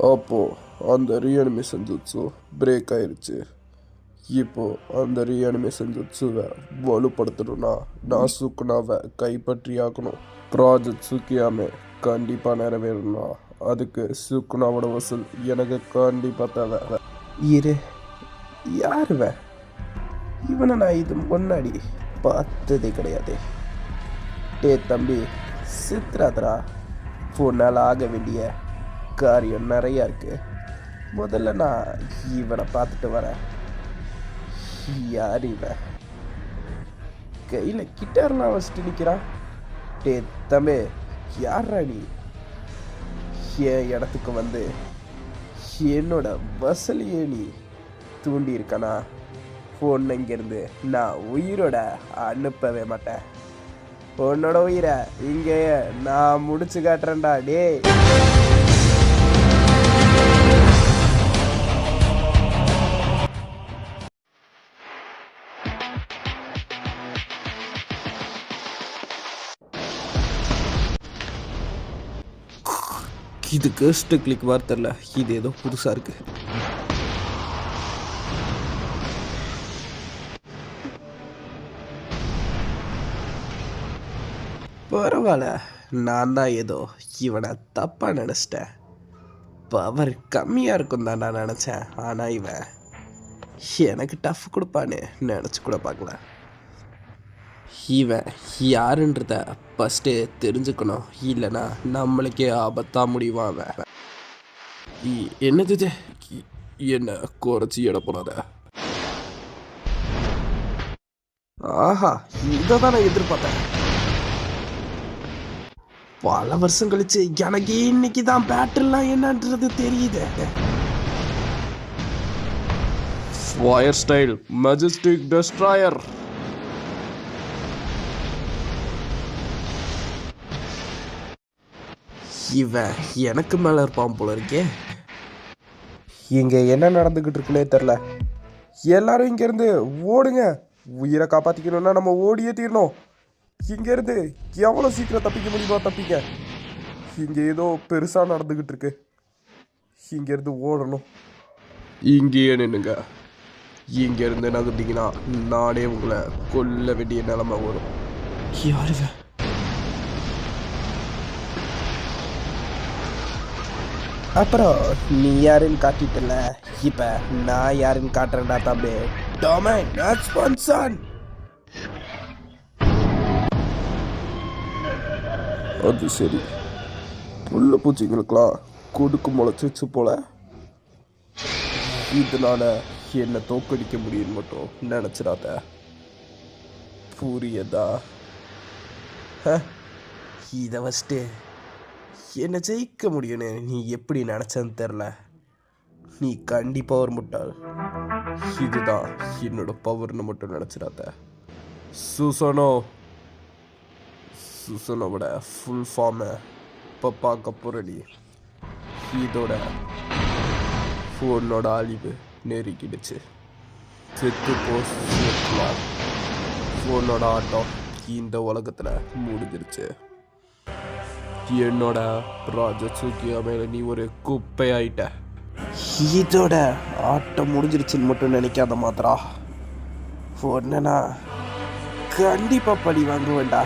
அப்போது அந்த reanimation jutsu break ஆயிடுச்சு. இப்போது அந்த ரீஅனிமேஷன் ஜுட்ஸுவை வலுப்படுத்தணும்னா நான் சுக்குனாவை கைப்பற்றி ஆக்கணும். ப்ராஜெக்ட் சுக்கியாமே கண்டிப்பாக நிறைவேறணும்னா அதுக்கு சுக்குனாவோட வசூல் எனக்கு கண்டிப்பாக தேவை. இரு, யாருவ? இவனை நான் இது முன்னாடி பார்த்ததே கிடையாது. டே தம்பி, சித்ராத்ரா, உன்னால் ஆக வேண்டிய காரியம் நிறையா இருக்கு. முதல்ல நான் இவனை பார்த்துட்டு வரேன். யார் இவன்? கையில் கிட்டார்லாம் வச்சுட்டு நிற்கிறான். டே தம்பி, யாரா நீ? என் இடத்துக்கு வந்து என்னோட வசலியே நீ தூண்டி இருக்கானா? பொண்ணு இங்கேருந்து நான் உயிரோட அனுப்பவே மாட்டேன். உன்னோட உயிரை இங்கேயே நான் முடிச்சு காட்டுறேன்டா. டே இது கஸ்ட் கிளிக் வார்த்தைல இது ஏதோ புதுசாக இருக்கு. பரவாயில்ல, நான் தான் ஏதோ இவனை தப்பாக நினச்சிட்டேன். பவர் கம்மியாக இருக்கும் தான் நான் நினச்சேன். ஆனால் இவன் எனக்கு டஃப் கொடுப்பான்னு நினச்சி கூட பார்க்கல. இவன் யாருன்றத ஃபஸ்ட்டு தெரிஞ்சுக்கணும், இல்லைன்னா நம்மளுக்கே ஆபத்தாக முடிவான் அவன். என்னது இது? என்ன குறைச்சி எட போறாத? ஆஹா, இதை தான் நான் எதிர்பார்த்தேன். பல வருஷம் கழிச்சு எனக்கு இன்னைக்கு தான் பேட்டர்லாம் என்னன்றது தெரியுது. Fire style Majestic destroyer. இவன் எனக்கு மேலே இருப்பான் போல இருக்கே. இங்கே என்ன நடந்துக்கிட்டு இருக்குன்னே தெரில. எல்லாரும் இங்கேருந்து ஓடுங்க. உயிரை காப்பாற்றிக்கணும்னா நம்ம ஓடியே தீரணும். இங்கேருந்து எவ்வளோ சீக்கிரம் தப்பிக்க முடியுமோ தப்பிக்க. இங்கே ஏதோ பெருசாக நடந்துக்கிட்டு இருக்கு. இங்கேருந்து ஓடணும். இங்கேயே நின்னுங்க. இங்கேருந்து நகர்ந்தீங்கன்னா நானே உங்களை கொல்ல வேண்டிய நிலைமை வரும். யாருங்க? அப்புறம் நீ யாருன்னு காட்டிட்டல, இப்போ நான் யாருன்னு காட்டுறேன்டா தம்பி. Domain expansion. அது சரி, புல்ல பூச்சிங்களுக்கெல்லாம் கொடுக்கு முளைச்சிச்சு போல. இதனால என்னை தோக்கடிக்க முடியும்னு மட்டும் நினச்சிடாத, புரியுதா? இதை வச்சுட்டு என்னை ஜெயிக்க முடியும்னு நீ எப்படி நினச்சன்னு தெரில. நீ கண்டிப்பாக ஒரு முட்டாள். இதுதான் என்னோட பவர்னு மட்டும் நினச்சிடாத. சுசனோட ஃபுல் ஃபார்மை இப்போ பார்க்க போகிறடி. இதோட ஃபோனோட அழிவு நெருக்கிடுச்சு. செத்து போஸ்ட்லாம் ஃபோனோட ஆட்டம் இந்த உலகத்தில் முடிஞ்சிருச்சு. என்னோட ராஜசுக்கியா மேலே நீ ஒரு குப்பையாயிட்ட. இதோட ஆட்டம் முடிஞ்சிருச்சுன்னு மட்டும் நினைக்காத மாத்திரா. ஒன்னா கண்டிப்பாக பழி வாங்குவேன்டா.